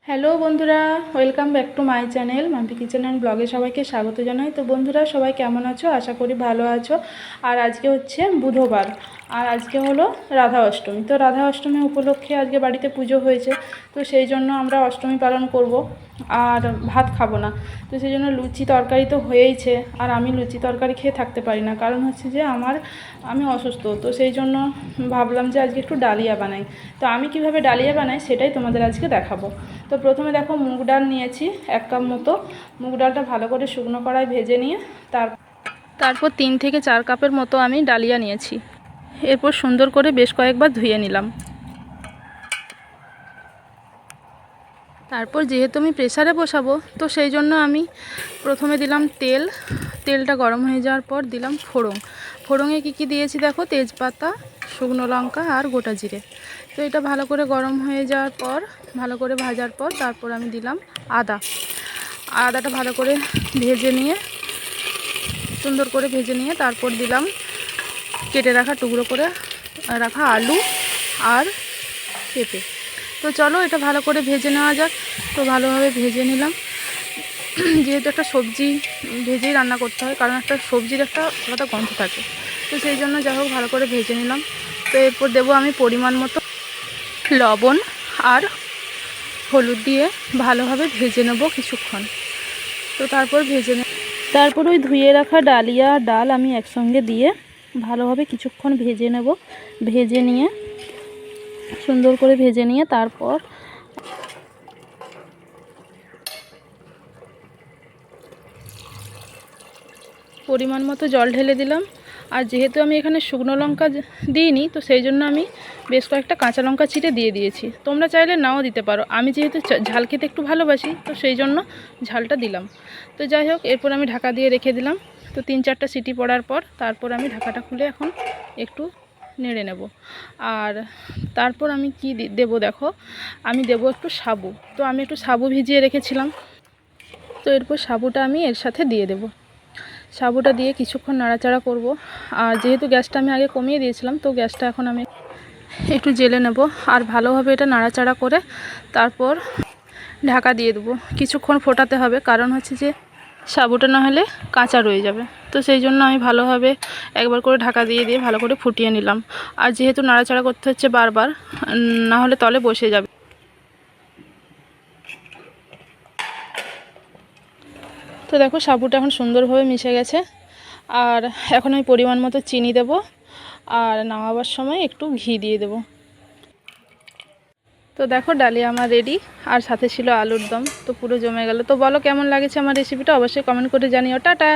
Hello বন্ধুরা, welcome back to my channel Mampi kitchen and ব্লগে সবাইকে স্বাগত জানাই। তো বন্ধুরা, সবাই কেমন আছো? আশা করি ভালো আছো। আর আজকে হচ্ছে বুধবার, আর আজকে হলো রাধা অষ্টমী। তো রাধা অষ্টমী উপলক্ষে আজকে বাড়িতে পুজো হয়েছে, তো সেই জন্য আমরা অষ্টমী পালন করব আর ভাত খাবো না। তো সেই জন্য লুচি তরকারি তো হয়েইছে, আর আমি লুচি তরকারি খেয়ে থাকতে পারি না, কারণ হচ্ছে যে আমি অসুস্থ। তো সেই জন্য ভাবলাম যে আজকে একটু ডালিয়া বানাই। তো আমি কিভাবে ডালিয়া বানাই সেটাই তোমাদের আজকে দেখাবো। তো প্রথমে দেখো, মুগ ডাল নিয়েছি 1 কাপ মতো। মুগ ডালটা ভালো করে শুকনো কড়ায় ভেজে নিয়ে তারপর 3 থেকে 4 কাপের মতো আমি ডালিয়া নিয়েছি। এরপর সুন্দর করে বেশ কয়েকবার ধুয়ে নিলাম। তারপর যেহেতু আমি প্রেসারে বসাবো, তো সেই জন্য আমি প্রথমে দিলাম তেলটা গরম হয়ে যাওয়ার পর দিলাম ফোড়ঙে কী দিয়েছি দেখো, তেজপাতা, শুকনো লঙ্কা আর গোটা জিরে। তো এটা ভালো করে গরম হয়ে যাওয়ার পর, ভালো করে ভাজার পর তারপর আমি দিলাম আদাটা ভালো করে সুন্দর করে ভেজে নিয়ে তারপর দিলাম কেটে রাখা টুকরো করে রাখা আলু আর পেঁপে। তো চলো এটা ভালো করে ভেজে নেওয়া যাক। তো ভালোভাবে ভেজে নিলাম। যেহেতু একটা সবজি ভেজেই রান্না করতে হয়, কারণ একটা সবজির একটা আলাদা গন্ধ থাকে, তো সেই জন্য যাই হোক ভালো করে ভেজে নিলাম। তো এরপর দেবো আমি পরিমাণ মতো লবণ আর হলুদ দিয়ে ভালোভাবে ভেজে নেব কিছুক্ষণ। তো তারপর ওই ধুয়ে রাখা ডালিয়া আর ডাল আমি একসঙ্গে দিয়ে ভালোভাবে কিছুক্ষণ ভেজে নেব। সুন্দর করে ভেজে নিয়ে তারপর পরিমাণ মতো জল ঢেলে দিলাম। আর যেহেতু আমি এখানে শুকনো লঙ্কা দিইনি, তো সেই জন্য আমি বেশ কয়েকটা কাঁচা লঙ্কা ছিঁড়ে দিয়ে দিয়েছি। তোমরা চাইলে নাও দিতে পারো, আমি যেহেতু ঝাল খেতে একটু ভালোবাসি, তো সেই জন্য ঝালটা দিলাম। তো যাই হোক, এরপর আমি ঢাকা দিয়ে রেখে দিলাম। তো 3-4টা সিটি পড়ার পর তারপর আমি ঢাকাটা খুলে এখন একটু নেড়ে নেব। আর তারপর আমি কি দেবো দেখো, আমি দেবো একটু সাবু। তো আমি একটু সাবু ভিজিয়ে রেখেছিলাম, তো এরপর সাবুটা আমি এর সাথে দিয়ে দেবো। সাবুটা দিয়ে কিছুক্ষণ নাড়াচাড়া করব। আর যেহেতু গ্যাসটা আমি আগে কমিয়ে দিয়েছিলাম, তো গ্যাসটা এখন আমি একটু জেলে নেব। আর ভালোভাবে এটা নাড়াচাড়া করে তারপর ঢাকা দিয়ে দেবো। কিছুক্ষণ ফোটাতে হবে, কারণ হচ্ছে যে সাবুটা না হলে কাঁচা রয়ে যাবে। তো সেই জন্য আমি ভালোভাবে একবার করে ঢাকা দিয়ে ভালো করে ফুটিয়ে নিলাম। আর যেহেতু নাড়াচাড়া করতে হচ্ছে বারবার, না হলে তলে বসে যাবে। তো দেখো, সাবুটা এখন সুন্দরভাবে মিশে গেছে। আর এখন আমি পরিমাণ মতো চিনি দেব, আর নামাবার সময় একটু ঘি দিয়ে দেব। তো দেখো, ডালিয়া আমার রেডি, আর সাথে ছিল আলুর দম। তো পুরো জমে গেল। তো বলো কেমন লাগেছে আমার রেসিপিটা, অবশ্যই কমেন্ট করে জানিও। টাটা।